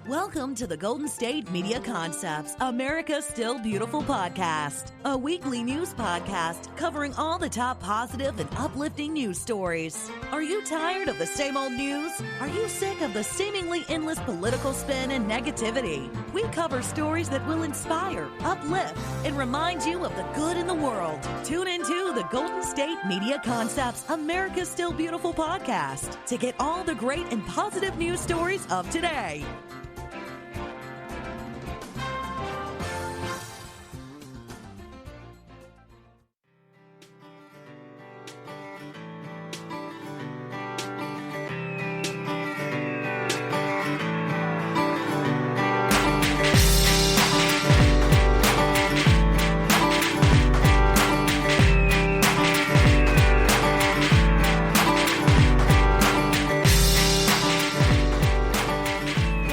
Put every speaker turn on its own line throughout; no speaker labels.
Welcome to the Golden State Media Concepts, America's Still Beautiful podcast, a weekly news podcast covering all the top positive and uplifting news stories. Are you tired of the same old news? Are you sick of the seemingly endless political spin and negativity? We cover stories that will inspire, uplift, and remind you of the good in the world. Tune into the Golden State Media Concepts, America's Still Beautiful podcast to get all the great and positive news stories of today.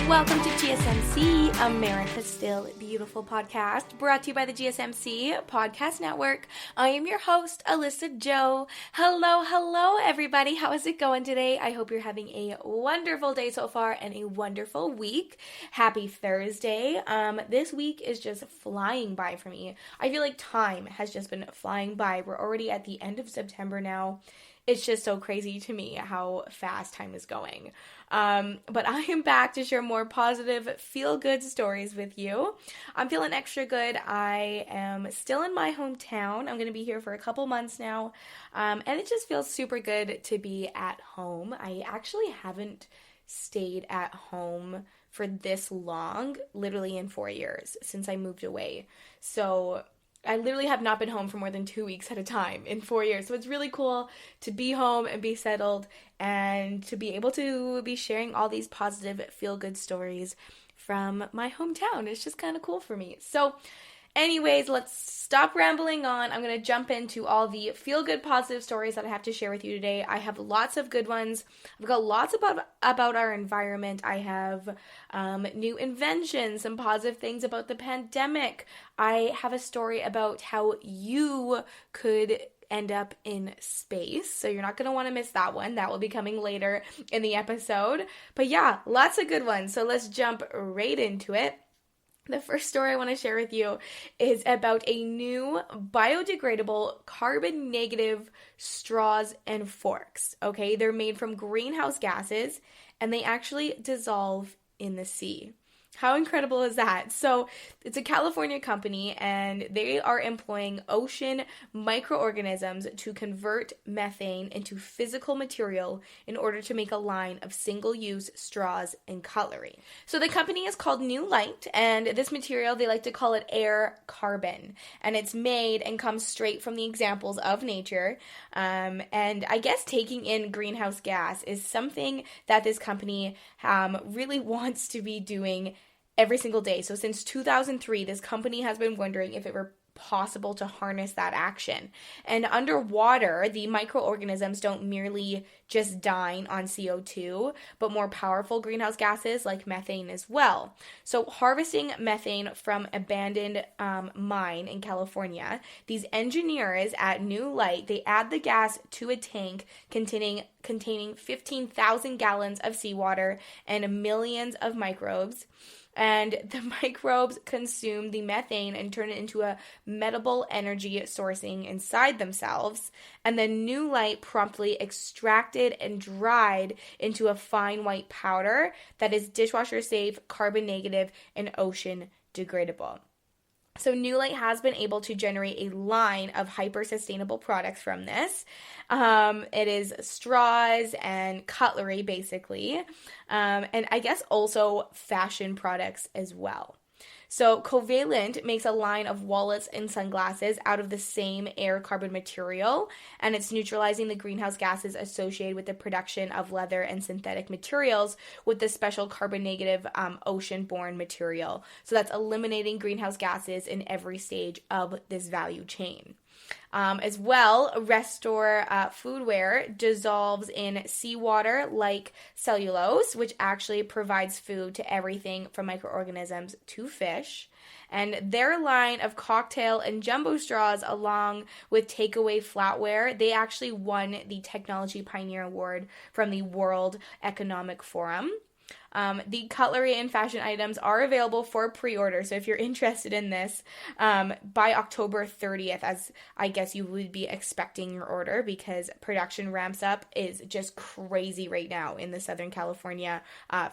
Welcome to GSMC, America's Still Beautiful podcast, brought to you by the GSMC Podcast Network. I am your host, Alyssa Jo. Hello, everybody. How is it going today? I hope you're having a wonderful day so far and a wonderful week. Happy Thursday. This week is just flying by for me. I feel like time has just been flying by. We're already at the end of September now. It's just so crazy to me how fast time is going. But I am back to share more positive, feel-good stories with you. I'm feeling extra good. I am still in my hometown. I'm going to be here for a couple months now. And it just feels super good to be at home. I actually haven't stayed at home for this long, literally in 4 years since I moved away. So I literally have not been home for more than 2 weeks at a time in 4 years. So it's really cool to be home and be settled and to be able to be sharing all these positive feel-good stories from my hometown. It's just kind of cool for me. So anyways, let's stop rambling on. I'm going to jump into all the feel-good positive stories that I have to share with you today. I have lots of good ones. I've got lots about our environment. I have new inventions, some positive things about the pandemic. I have a story about how you could end up in space, so you're not going to want to miss that one. That will be coming later in the episode. But yeah, lots of good ones. So let's jump right into it. The first story I want to share with you is about a new biodegradable carbon negative straws and forks. Okay, they're made from greenhouse gases and they actually dissolve in the sea. How incredible is that? So it's a California company and they are employing ocean microorganisms to convert methane into physical material in order to make a line of single-use straws and cutlery. So the company is called New Light, and this material, they like to call it air carbon, and it's made and comes straight from the examples of nature. And I guess taking in greenhouse gas is something that this company really wants to be doing every single day. So since 2003, this company has been wondering if it were possible to harness that action. And underwater, the microorganisms don't merely just dine on CO2, but more powerful greenhouse gases like methane as well. So harvesting methane from abandoned mine in California, these engineers at New Light, they add the gas to a tank containing 15,000 gallons of seawater and millions of microbes. And the microbes consume the methane and turn it into a metable energy sourcing inside themselves. And then New Light promptly extracted and dried into a fine white powder that is dishwasher safe, carbon negative, and ocean degradable. So New Light has been able to generate a line of hyper-sustainable products from this. It is straws and cutlery, basically, and I guess also fashion products as well. So Covalent makes a line of wallets and sunglasses out of the same air carbon material, and it's neutralizing the greenhouse gases associated with the production of leather and synthetic materials with the special carbon negative ocean-borne material. So that's eliminating greenhouse gases in every stage of this value chain. As well, Restore Foodware dissolves in seawater like cellulose, which actually provides food to everything from microorganisms to fish. And their line of cocktail and jumbo straws, along with takeaway flatware, they actually won the Technology Pioneer Award from the World Economic Forum. The cutlery and fashion items are available for pre-order, so if you're interested in this, by October 30th, as I guess you would be expecting your order, because production ramps up is just crazy right now in the Southern California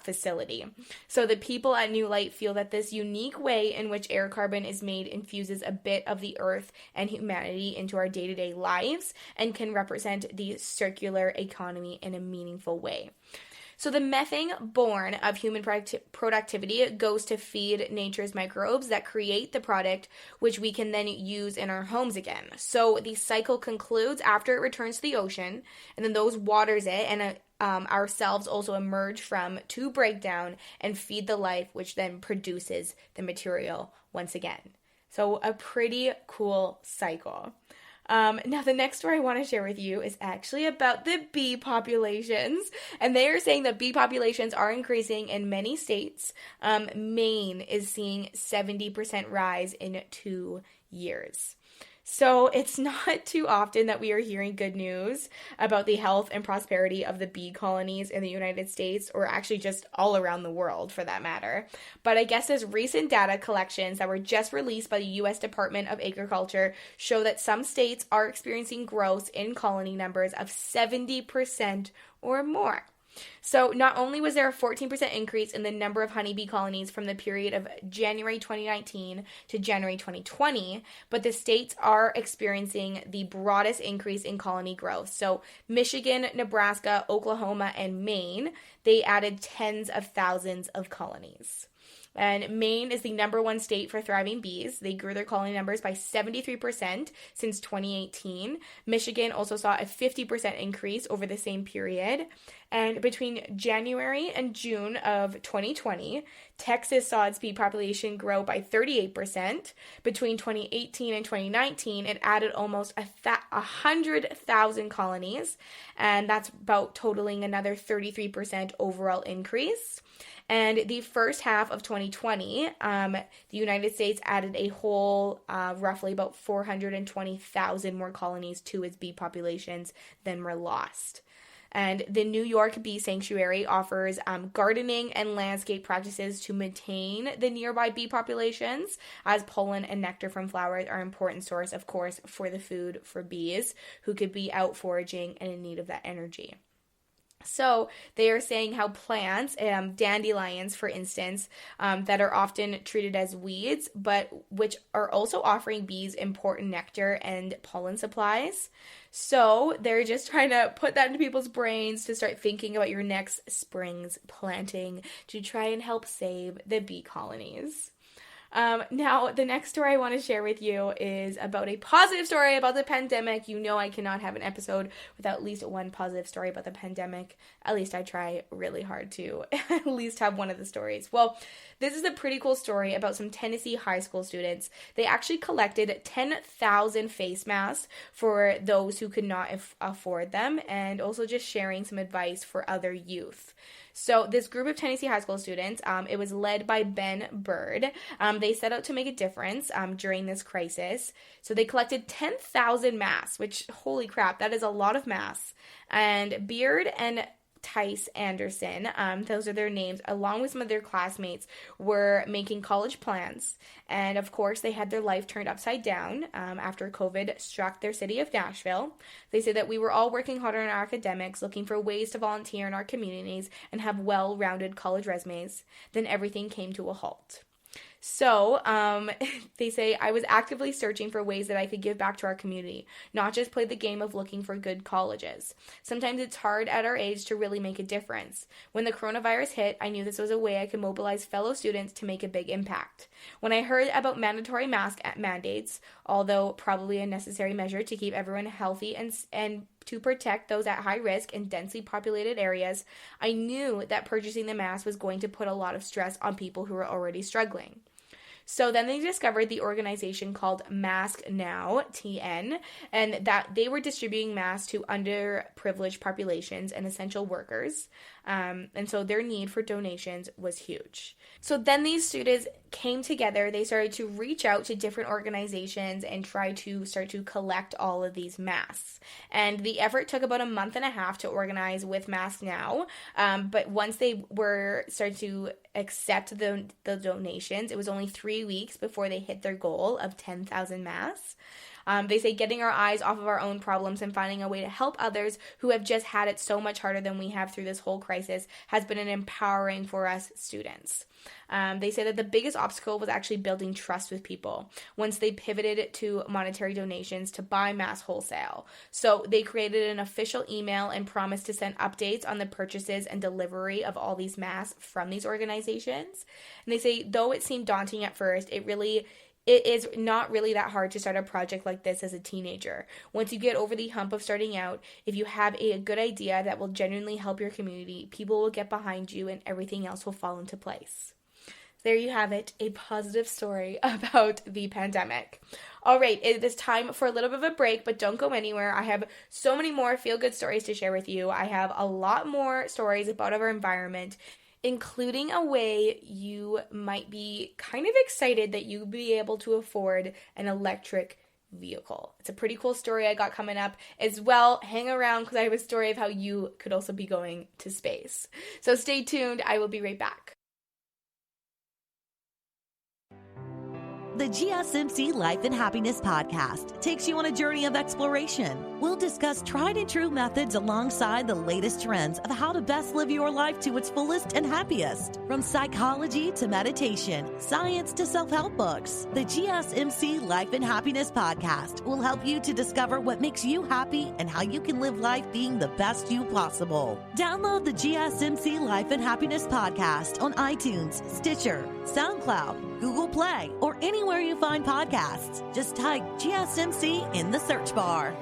facility. So the people at New Light feel that this unique way in which air carbon is made infuses a bit of the earth and humanity into our day-to-day lives and can represent the circular economy in a meaningful way. So the methane born of human productivity goes to feed nature's microbes that create the product, which we can then use in our homes again. So the cycle concludes after it returns to the ocean, and then those waters it, and ourselves also emerge from to break down and feed the life, which then produces the material once again. So a pretty cool cycle. Now, the next story I want to share with you is actually about the bee populations, and they are saying that bee populations are increasing in many states. Maine is seeing 70% rise in 2 years. So it's not too often that we are hearing good news about the health and prosperity of the bee colonies in the United States, or actually just all around the world for that matter. But I guess as recent data collections that were just released by the U.S. Department of Agriculture show that some states are experiencing growth in colony numbers of 70% or more. So not only was there a 14% increase in the number of honeybee colonies from the period of January 2019 to January 2020, but the states are experiencing the broadest increase in colony growth. So Michigan, Nebraska, Oklahoma, and Maine, they added tens of thousands of colonies. And Maine is the number one state for thriving bees. They grew their colony numbers by 73% since 2018. Michigan also saw a 50% increase over the same period. And between January and June of 2020, Texas saw its bee population grow by 38%. Between 2018 and 2019, it added almost 100,000 colonies, and that's about totaling another 33% overall increase. And the first half of 2020, the United States added a whole roughly about 420,000 more colonies to its bee populations than were lost. And the New York Bee Sanctuary offers gardening and landscape practices to maintain the nearby bee populations, as pollen and nectar from flowers are an important source, of course, for the food for bees who could be out foraging and in need of that energy. So they are saying how plants, dandelions, for instance, that are often treated as weeds, but which are also offering bees important nectar and pollen supplies. So they're just trying to put that into people's brains to start thinking about your next spring's planting to try and help save the bee colonies. Now, the next story I want to share with you is about a positive story about the pandemic. You know I cannot have an episode without at least one positive story about the pandemic. At least I try really hard to at least have one of the stories. Well, this is a pretty cool story about some Tennessee high school students. They actually collected 10,000 face masks for those who could not afford them, and also just sharing some advice for other youth. So this group of Tennessee high school students, it was led by Ben Bird. They set out to make a difference during this crisis. So they collected 10,000 masks, which, holy crap, that is a lot of masks. And Beard and Tice Anderson, those are their names, along with some of their classmates, were making college plans. And of course, they had their life turned upside down after COVID struck their city of Nashville. They say that we were all working hard on our academics, looking for ways to volunteer in our communities and have well-rounded college resumes. Then everything came to a halt. So, they say, I was actively searching for ways that I could give back to our community, not just play the game of looking for good colleges. Sometimes it's hard at our age to really make a difference. When the coronavirus hit, I knew this was a way I could mobilize fellow students to make a big impact. When I heard about mandatory mask mandates, although probably a necessary measure to keep everyone healthy and to protect those at high risk in densely populated areas, I knew that purchasing the mask was going to put a lot of stress on people who were already struggling. So then they discovered the organization called Mask Now, TN, and that they were distributing masks to underprivileged populations and essential workers. And so their need for donations was huge. So then these students came together. They started to reach out to different organizations and try to start to collect all of these masks. And the effort took about a month and a half to organize with Mask Now. But once they started to accept the donations, it was only 3 weeks before they hit their goal of 10,000 masks. They say getting our eyes off of our own problems and finding a way to help others who have just had it so much harder than we have through this whole crisis has been an empowering for us students. They say that the biggest obstacle was actually building trust with people once they pivoted to monetary donations to buy masks wholesale. So they created an official email and promised to send updates on the purchases and delivery of all these masks from these organizations. And they say, though it seemed daunting at first, it is not really that hard to start a project like this as a teenager. Once you get over the hump of starting out, if you have a good idea that will genuinely help your community, people will get behind you and everything else will fall into place. There you have it, a positive story about the pandemic. All right, it is time for a little bit of a break, but don't go anywhere. I have so many more feel-good stories to share with you. I have a lot more stories about our environment, including a way you might be kind of excited that you'll be able to afford an electric vehicle. It's a pretty cool story I got coming up as well. Hang around because I have a story of how you could also be going to space. So stay tuned. I will be right back.
The GSMC Life and Happiness podcast takes you on a journey of exploration. We'll discuss tried and true methods alongside the latest trends of how to best live your life to its fullest and happiest. From psychology to meditation, science to self-help books, the GSMC Life and Happiness podcast will help you to discover what makes you happy and how you can live life being the best you possible. Download the GSMC Life and Happiness podcast on iTunes, Stitcher, SoundCloud, Google Play, or anywhere you find podcasts. Just type GSMC in the search bar.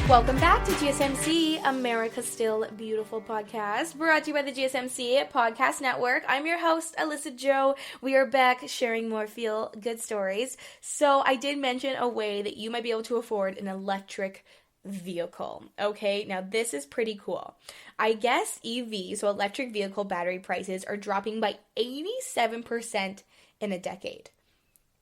Welcome back to GSMC, America's Still Beautiful podcast, brought to you by the GSMC Podcast Network. I'm your host, Alyssa Jo. We are back sharing more feel-good stories. So I did mention a way that you might be able to afford an electric vehicle. Okay, now this is pretty cool. I guess EV, so electric vehicle battery prices, are dropping by 87% in a decade.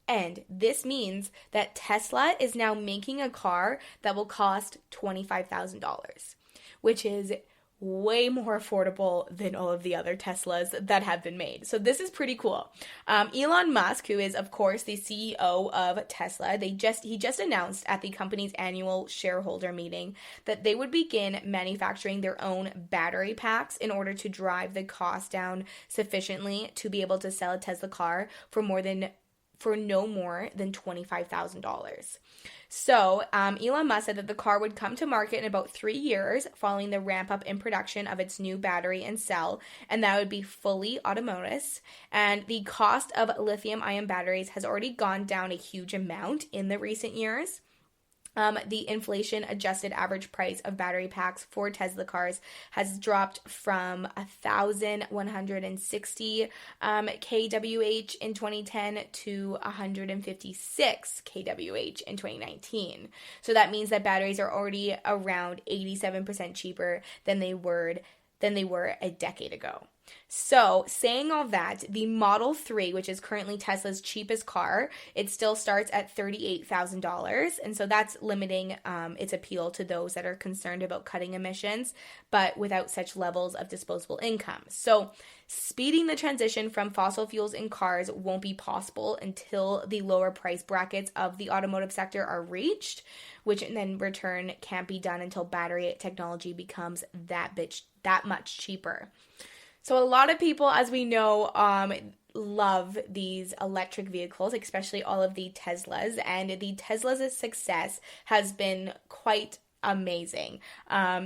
And this means that Tesla is now making a car that will cost $25,000, which is way more affordable than all of the other Teslas that have been made. So this is pretty cool. Elon Musk, who is, of course, the CEO of Tesla, he just announced at the company's annual shareholder meeting that they would begin manufacturing their own battery packs in order to drive the cost down sufficiently to be able to sell a Tesla car for no more than $25,000. So Elon Musk said that the car would come to market in about 3 years following the ramp up in production of its new battery and cell, and that would be fully autonomous. And the cost of lithium-ion batteries has already gone down a huge amount in the recent years. The inflation-adjusted average price of battery packs for Tesla cars has dropped from 1,160 kWh in 2010 to 156 kWh in 2019. So that means that batteries are already around 87% cheaper than they were a decade ago. So, saying all that, the Model 3, which is currently Tesla's cheapest car, it still starts at $38,000, and so that's limiting its appeal to those that are concerned about cutting emissions, but without such levels of disposable income. So, speeding the transition from fossil fuels in cars won't be possible until the lower price brackets of the automotive sector are reached, which in return can't be done until battery technology becomes that much cheaper. So a lot of people, as we know, love these electric vehicles, especially all of the Teslas, and the Tesla's success has been quite amazing.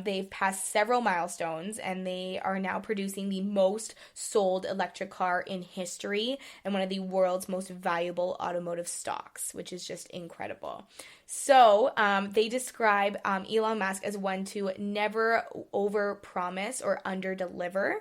They've passed several milestones, and they are now producing the most sold electric car in history and one of the world's most valuable automotive stocks, which is just incredible. So they describe Elon Musk as one to never overpromise or underdeliver.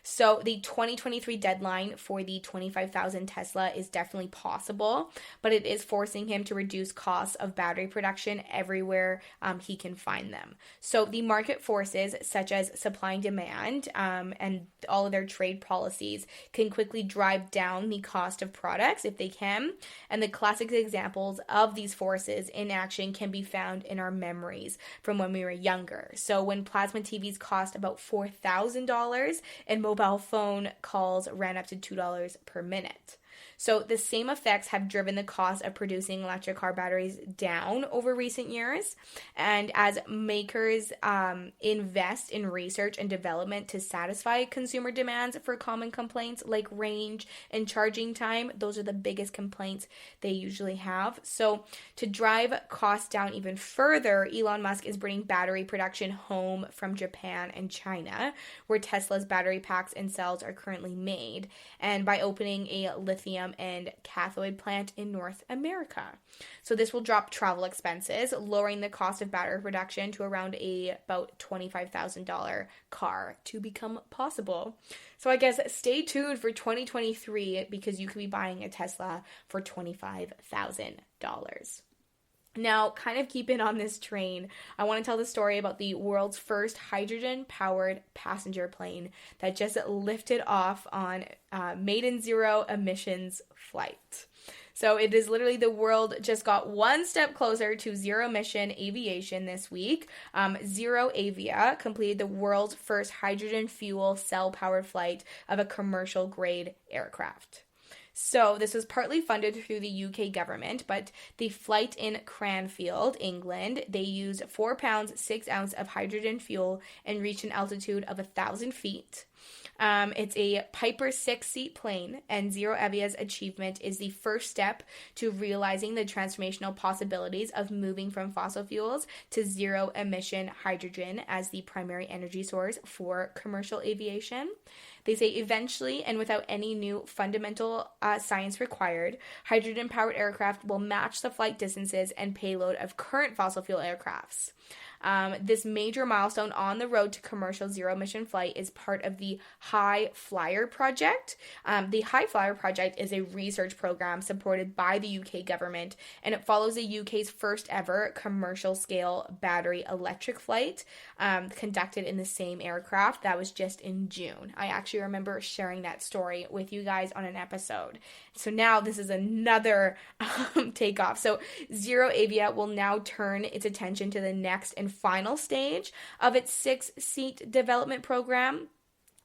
So the 2023 deadline for the 25,000 Tesla is definitely possible, but it is forcing him to reduce costs of battery production everywhere he can find them. So the market forces, such as supply and demand, and all of their trade policies, can quickly drive down the cost of products if they can. And the classic examples of these forces in action can be found in our memories from when we were younger. So when plasma TVs cost about $4,000 and mobile phone calls ran up to $2 per minute. So the same effects have driven the cost of producing electric car batteries down over recent years. And as makers invest in research and development to satisfy consumer demands for common complaints like range and charging time, those are the biggest complaints they usually have. So to drive costs down even further, Elon Musk is bringing battery production home from Japan and China, where Tesla's battery packs and cells are currently made, and by opening a lithium and cathode plant in North America. So this will drop travel expenses, lowering the cost of battery production to around about $25,000 car to become possible. So I guess stay tuned for 2023 because you could be buying a Tesla for $25,000. Now, kind of keeping on this train, I want to tell the story about the world's first hydrogen-powered passenger plane that just lifted off on maiden zero emissions flight. So it is literally the world just got one step closer to zero emission aviation this week. Zero Avia completed the world's first hydrogen fuel cell powered flight of a commercial grade aircraft. So this was partly funded through the UK government, but the flight in Cranfield, England, they used 4 pounds, 6 ounces of hydrogen fuel and reached an altitude of 1,000 feet. It's a Piper 6-seat plane, and Zero Avia's achievement is the first step to realizing the transformational possibilities of moving from fossil fuels to zero-emission hydrogen as the primary energy source for commercial aviation. They say eventually, and without any new fundamental science required, hydrogen-powered aircraft will match the flight distances and payload of current fossil fuel aircrafts. This major milestone on the road to commercial zero-emission flight is part of the High Flyer Project. The High Flyer Project is a research program supported by the UK government, and it follows the UK's first ever commercial-scale battery electric flight conducted in the same aircraft. That was just in June. I actually remember sharing that story with you guys on an episode. So now this is another takeoff. So Zero Avia will now turn its attention to the next and final stage of its 6-seat development program,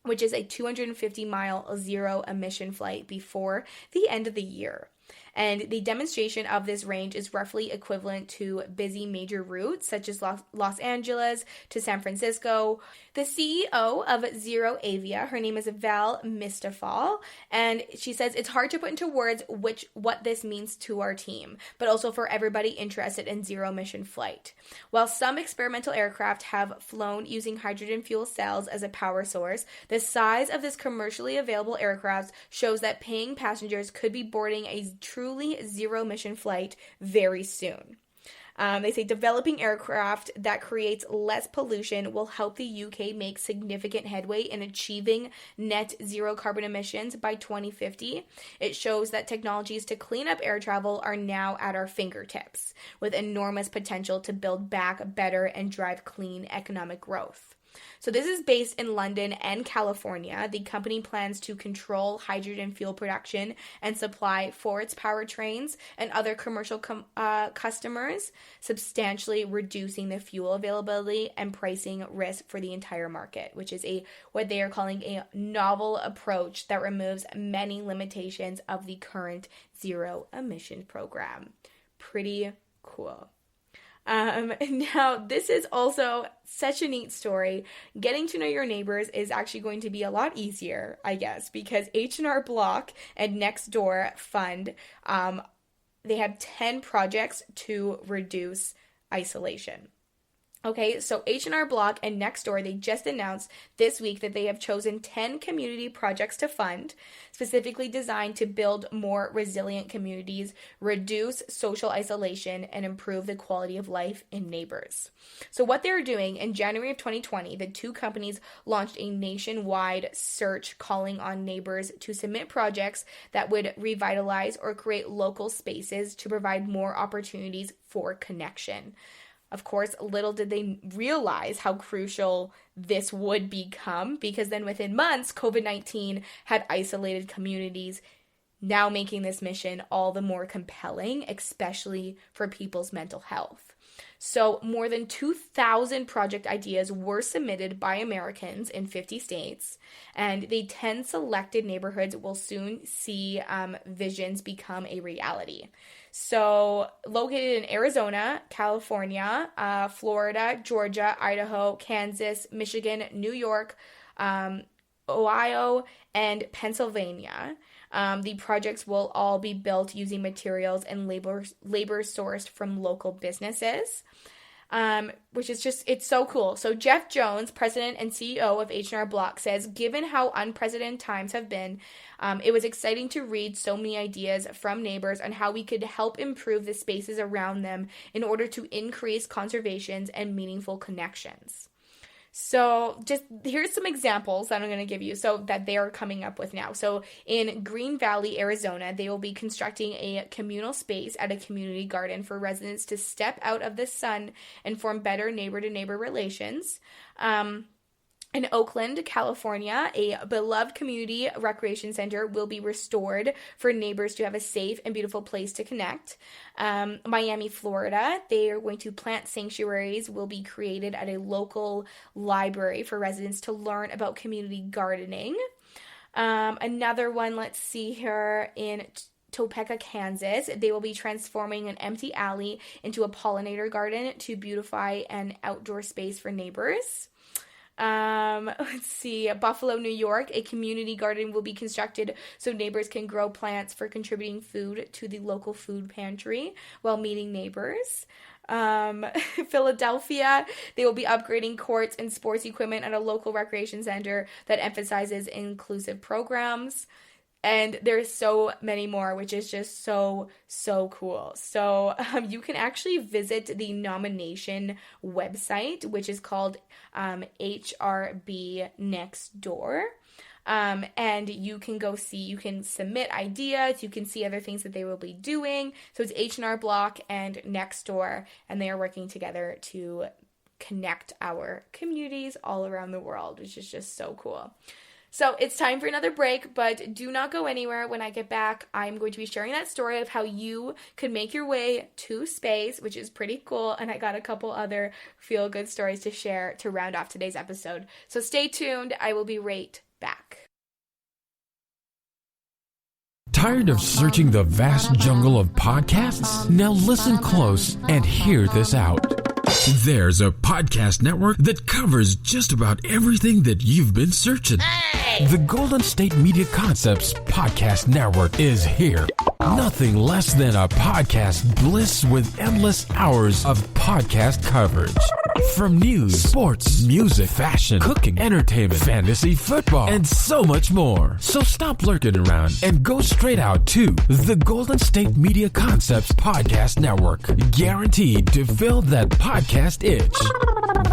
which is a 250-mile zero-emission flight before the end of the year. And the demonstration of this range is roughly equivalent to busy major routes such as Los Angeles to San Francisco. The CEO of Zero Avia, her name is Val Mistafal, and she says it's hard to put into words what this means to our team, but also for everybody interested in zero-emission flight. While some experimental aircraft have flown using hydrogen fuel cells as a power source, the size of this commercially available aircraft shows that paying passengers could be boarding a truly zero-emission flight very soon. They say developing aircraft that creates less pollution will help the UK make significant headway in achieving net zero carbon emissions by 2050. It shows that technologies to clean up air travel are now at our fingertips, with enormous potential to build back better and drive clean economic growth. So this is based in London and California. The company plans to control hydrogen fuel production and supply for its powertrains and other commercial customers, substantially reducing the fuel availability and pricing risk for the entire market, which is what they are calling a novel approach that removes many limitations of the current zero emission program. Pretty cool. Now, this is also such a neat story. Getting to know your neighbors is actually going to be a lot easier, I guess, because H&R Block and Nextdoor Fund, they have 10 projects to reduce isolation. Okay, so H&R Block and Nextdoor, they just announced this week that they have chosen 10 community projects to fund, specifically designed to build more resilient communities, reduce social isolation, and improve the quality of life in neighbors. So what they're doing, in January of 2020, the two companies launched a nationwide search calling on neighbors to submit projects that would revitalize or create local spaces to provide more opportunities for connection. Of course, little did they realize how crucial this would become, because then within months, COVID-19 had isolated communities, now making this mission all the more compelling, especially for people's mental health. So more than 2,000 project ideas were submitted by Americans in 50 states, and the 10 selected neighborhoods will soon see visions become a reality. So located in Arizona, California, Florida, Georgia, Idaho, Kansas, Michigan, New York, Ohio, and Pennsylvania. The projects will all be built using materials and labor sourced from local businesses, which is just, it's so cool. So Jeff Jones, president and CEO of H&R Block, says, given how unprecedented times have been, it was exciting to read so many ideas from neighbors on how we could help improve the spaces around them in order to increase conservations and meaningful connections. So just here's some examples that I'm going to give you so that they are coming up with now. So in Green Valley, Arizona, they will be constructing a communal space at a community garden for residents to step out of the sun and form better neighbor-to-neighbor relations. In Oakland, California, a beloved community recreation center will be restored for neighbors to have a safe and beautiful place to connect. Miami, Florida, they are going to plant sanctuaries will be created at a local library for residents to learn about community gardening. Another one, let's see here, in Topeka, Kansas, they will be transforming an empty alley into a pollinator garden to beautify an outdoor space for neighbors. Let's see, Buffalo, New York, a community garden will be constructed so neighbors can grow plants for contributing food to the local food pantry while meeting neighbors. Philadelphia, they will be upgrading courts and sports equipment at a local recreation center that emphasizes inclusive programs. And there's so many more, which is just so cool. So you can actually visit the nomination website, which is called HRB Nextdoor. And you can go see, you can submit ideas, you can see other things that they will be doing. So it's H&R Block and Nextdoor, and they are working together to connect our communities all around the world, which is just so cool. So it's time for another break, but do not go anywhere. When I get back, I'm going to be sharing that story of how you could make your way to space, which is pretty cool. And I got a couple other feel-good stories to share to round off today's episode. So stay tuned. I will be right back.
Tired of searching the vast jungle of podcasts? Now listen close and hear this out. There's a podcast network that covers just about everything that you've been searching. Hey! The Golden State Media Concepts Podcast Network is here. Nothing less than a podcast bliss with endless hours of podcast coverage. From news, sports, music, fashion, cooking, entertainment, fantasy, football, and so much more. So stop lurking around and go straight out to the Golden State Media Concepts Podcast Network. Guaranteed to fill that podcast itch.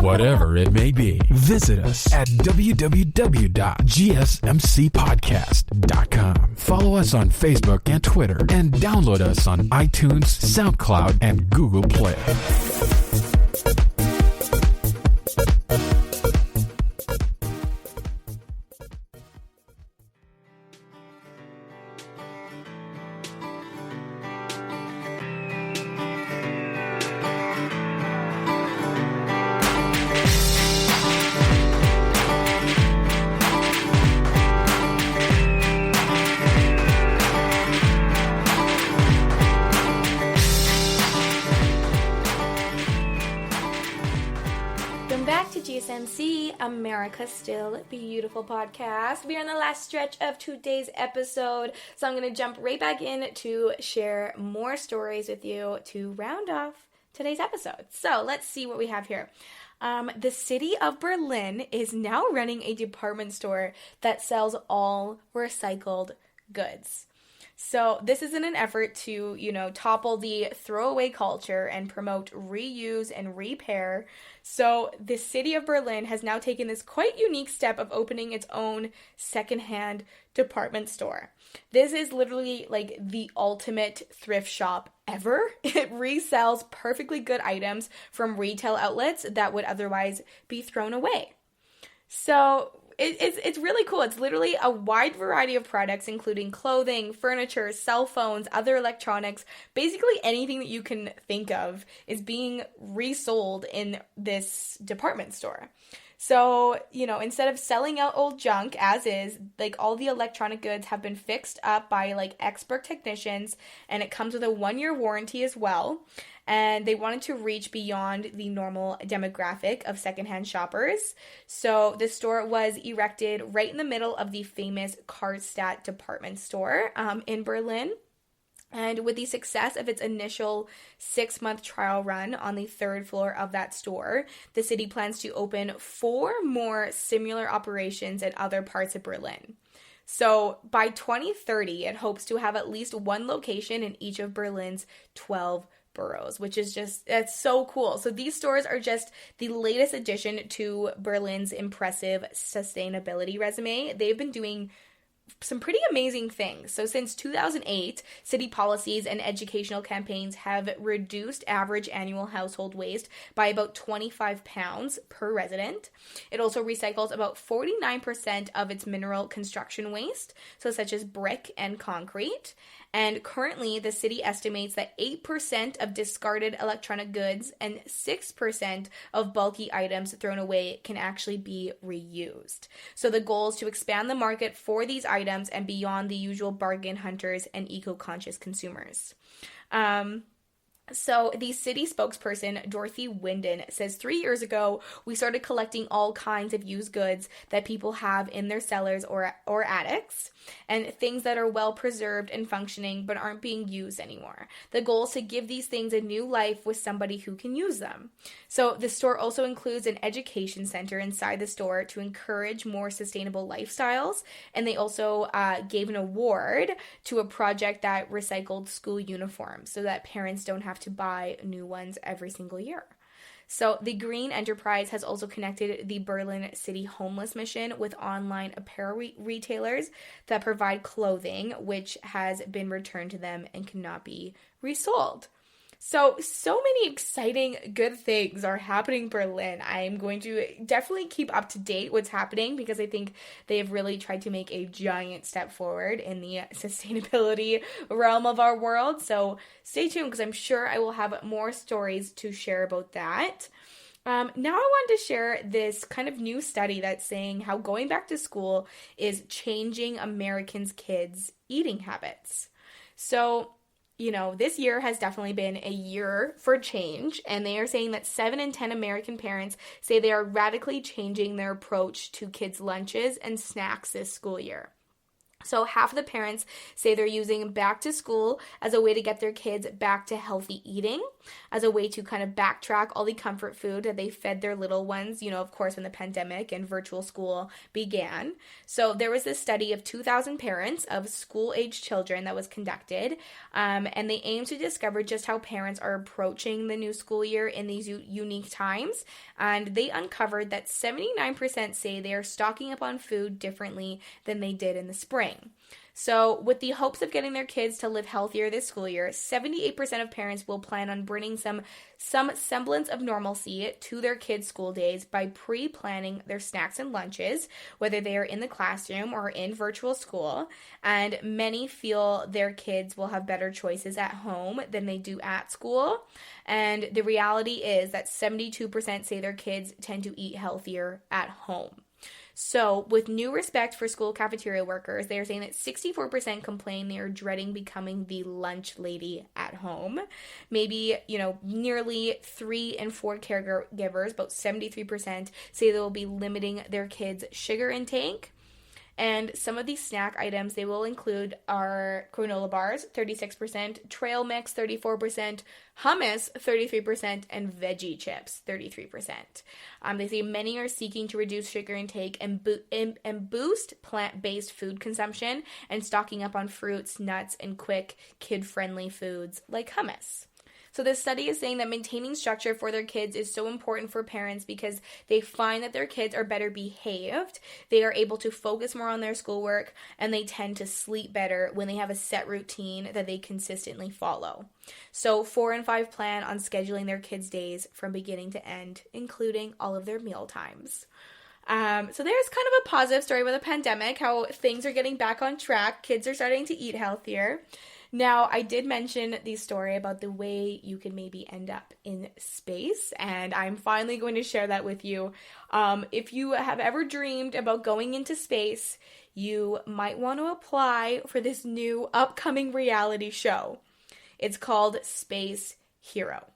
Whatever it may be. Visit us at www.gsmcpodcast.com. Follow us on Facebook and Twitter, and download us on iTunes, SoundCloud, and Google Play.
GSMC, America's Still Beautiful podcast. We are in the last stretch of today's episode, so I'm going to jump right back in to share more stories with you to round off today's episode. So let's see what we have here. The city of Berlin is now running a department store that sells all recycled goods. So this is in an effort to, topple the throwaway culture and promote reuse and repair. So the city of Berlin has now taken this quite unique step of opening its own secondhand department store. This is literally like the ultimate thrift shop ever. It resells perfectly good items from retail outlets that would otherwise be thrown away. So it's really cool. It's literally a wide variety of products, including clothing, furniture, cell phones, other electronics. Basically anything that you can think of is being resold in this department store. So, instead of selling out old junk as is, like all the electronic goods have been fixed up by like expert technicians, and it comes with a 1-year warranty as well. And they wanted to reach beyond the normal demographic of secondhand shoppers. So the store was erected right in the middle of the famous Karstadt department store in Berlin. And with the success of its initial 6-month trial run on the 3rd floor of that store, the city plans to open 4 more similar operations in other parts of Berlin. So by 2030, it hopes to have at least 1 location in each of Berlin's 12 boroughs, which is that's so cool. So these stores are just the latest addition to Berlin's impressive sustainability resume. They've been doing some pretty amazing things. So since 2008, city policies and educational campaigns have reduced average annual household waste by about 25 pounds per resident. It also recycles about 49% of its mineral construction waste, so such as brick and concrete. And currently, the city estimates that 8% of discarded electronic goods and 6% of bulky items thrown away can actually be reused. So the goal is to expand the market for these items and beyond the usual bargain hunters and eco-conscious consumers. So the city spokesperson, Dorothy Winden, says 3 years ago, we started collecting all kinds of used goods that people have in their cellars or attics, and things that are well preserved and functioning but aren't being used anymore. The goal is to give these things a new life with somebody who can use them. So the store also includes an education center inside the store to encourage more sustainable lifestyles, and they also gave an award to a project that recycled school uniforms so that parents don't have to buy new ones every single year. So the green enterprise has also connected the Berlin City Homeless Mission with online apparel retailers that provide clothing which has been returned to them and cannot be resold. So many exciting good things are happening in Berlin. I am going to definitely keep up to date what's happening because I think they have really tried to make a giant step forward in the sustainability realm of our world. So stay tuned because I'm sure I will have more stories to share about that. Now I wanted to share this kind of new study that's saying how going back to school is changing Americans' kids' eating habits. So this year has definitely been a year for change, and they are saying that 7 in 10 American parents say they are radically changing their approach to kids' lunches and snacks this school year. So half of the parents say they're using back to school as a way to get their kids back to healthy eating, as a way to kind of backtrack all the comfort food that they fed their little ones, of course, when the pandemic and virtual school began. So there was this study of 2,000 parents of school-age children that was conducted, and they aimed to discover just how parents are approaching the new school year in these unique times. And they uncovered that 79% say they are stocking up on food differently than they did in the spring. So with the hopes of getting their kids to live healthier this school year, 78% of parents will plan on bringing some semblance of normalcy to their kids' school days by pre-planning their snacks and lunches, whether they are in the classroom or in virtual school. And many feel their kids will have better choices at home than they do at school. And the reality is that 72% say their kids tend to eat healthier at home. So with new respect for school cafeteria workers, they are saying that 64% complain they are dreading becoming the lunch lady at home. Maybe, nearly 3 in 4 caregivers, about 73%, say they will be limiting their kids' sugar intake. And some of these snack items they will include are granola bars, 36%, trail mix, 34%, hummus, 33%, and veggie chips, 33%. They say many are seeking to reduce sugar intake and boost plant-based food consumption and stocking up on fruits, nuts, and quick, kid-friendly foods like hummus. So this study is saying that maintaining structure for their kids is so important for parents because they find that their kids are better behaved, they are able to focus more on their schoolwork, and they tend to sleep better when they have a set routine that they consistently follow. So 4 and 5 plan on scheduling their kids' days from beginning to end, including all of their meal times. So there's kind of a positive story with the pandemic, how things are getting back on track. Kids are starting to eat healthier. Now, I did mention the story about the way you can maybe end up in space, and I'm finally going to share that with you. If you have ever dreamed about going into space, you might want to apply for this new upcoming reality show. It's called Space Hero.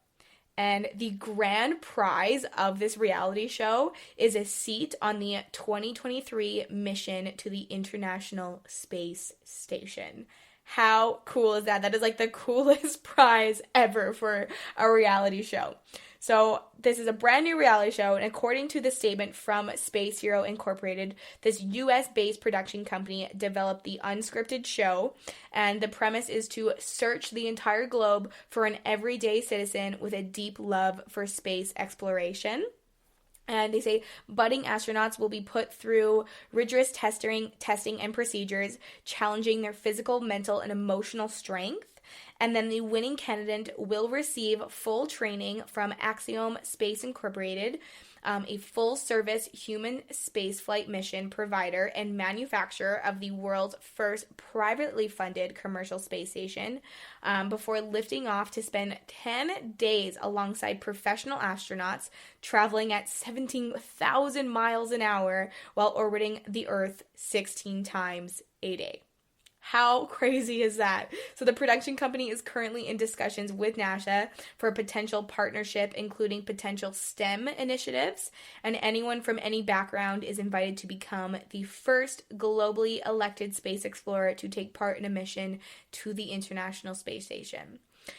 And the grand prize of this reality show is a seat on the 2023 mission to the International Space Station. How cool is that? That is like the coolest prize ever for a reality show. So this is a brand new reality show, and according to the statement from Space Hero Incorporated, this US-based production company developed the unscripted show, and the premise is to search the entire globe for an everyday citizen with a deep love for space exploration. And they say budding astronauts will be put through rigorous testing and procedures, challenging their physical, mental, and emotional strength. And then the winning candidate will receive full training from Axiom Space Incorporated, a full-service human spaceflight mission provider and manufacturer of the world's first privately funded commercial space station, before lifting off to spend 10 days alongside professional astronauts traveling at 17,000 miles an hour while orbiting the Earth 16 times a day. How crazy is that? So the production company is currently in discussions with NASA for a potential partnership, including potential STEM initiatives, and anyone from any background is invited to become the first globally elected space explorer to take part in a mission to the International Space Station.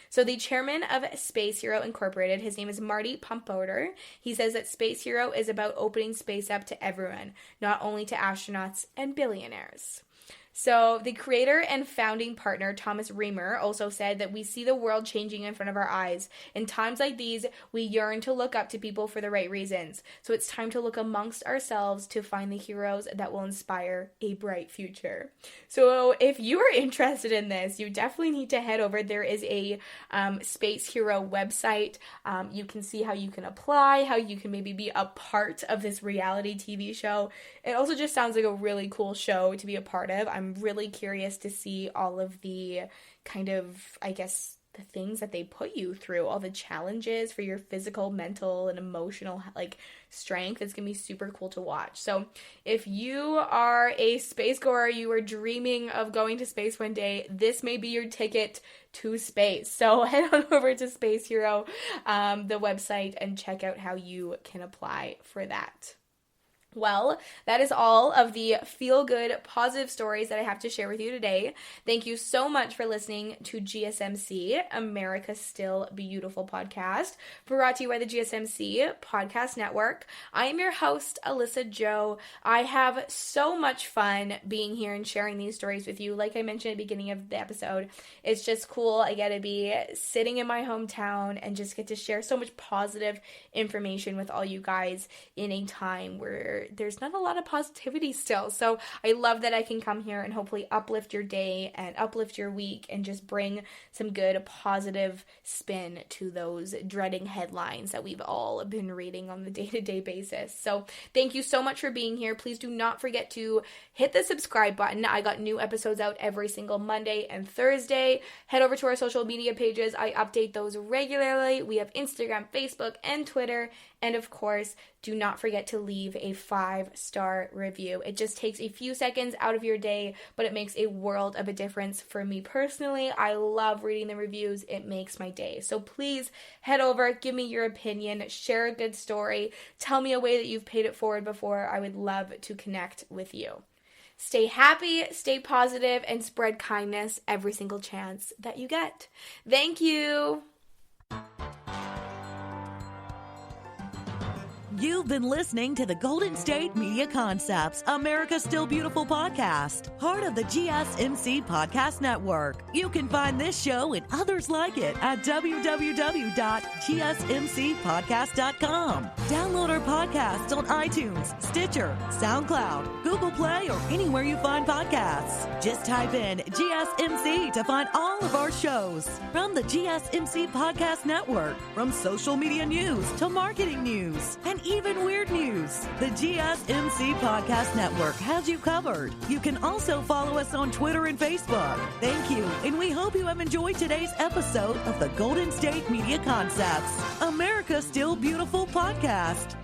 So the chairman of Space Hero Incorporated, his name is Marty Pumpoter. He says that Space Hero is about opening space up to everyone, not only to astronauts and billionaires. So the creator and founding partner, Thomas Reamer, also said that we see the world changing in front of our eyes. In times like these, we yearn to look up to people for the right reasons. So it's time to look amongst ourselves to find the heroes that will inspire a bright future. So if you are interested in this, you definitely need to head over. There is a Space Hero website. You can see how you can apply, how you can maybe be a part of this reality TV show. It also just sounds like a really cool show to be a part of. I'm really curious to see all of the kind of, the things that they put you through, all the challenges for your physical, mental, and emotional, strength. It's going to be super cool to watch. So if you are a space goer, you are dreaming of going to space one day, this may be your ticket to space. So head on over to Space Hero, the website, and check out how you can apply for that. Well, that is all of the feel-good, positive stories that I have to share with you today. Thank you so much for listening to GSMC, America's Still Beautiful podcast, brought to you by the GSMC Podcast Network. I am your host, Alyssa Jo. I have so much fun being here and sharing these stories with you. Like I mentioned at the beginning of the episode, it's just cool. I get to be sitting in my hometown and just get to share so much positive information with all you guys in a time where there's not a lot of positivity still. So I love that I can come here and hopefully uplift your day and uplift your week and just bring some good positive spin to those dreading headlines that we've all been reading on the day-to-day basis. So thank you so much for being here. Please do not forget to hit the subscribe button. I got new episodes out every single Monday and Thursday. Head over to our social media pages. I update those regularly. We have Instagram, Facebook, and Twitter. And of course, do not forget to leave a 5-star review. It just takes a few seconds out of your day, but it makes a world of a difference for me personally. I love reading the reviews. It makes my day. So please head over, give me your opinion, share a good story, tell me a way that you've paid it forward before. I would love to connect with you. Stay happy, stay positive, and spread kindness every single chance that you get. Thank you.
You've been listening to the Golden State Media Concepts, America's Still Beautiful podcast, part of the GSMC Podcast Network. You can find this show and others like it at www.gsmcpodcast.com. Download our podcasts on iTunes, Stitcher, SoundCloud, Google Play, or anywhere you find podcasts. Just type in GSMC to find all of our shows. From the GSMC Podcast Network, from social media news to marketing news, and even weird news, the GSMC Podcast Network has you covered. You can also follow us on Twitter and Facebook. Thank you, and we hope you have enjoyed today's episode of the Golden State Media Concepts, America's Still Beautiful podcast.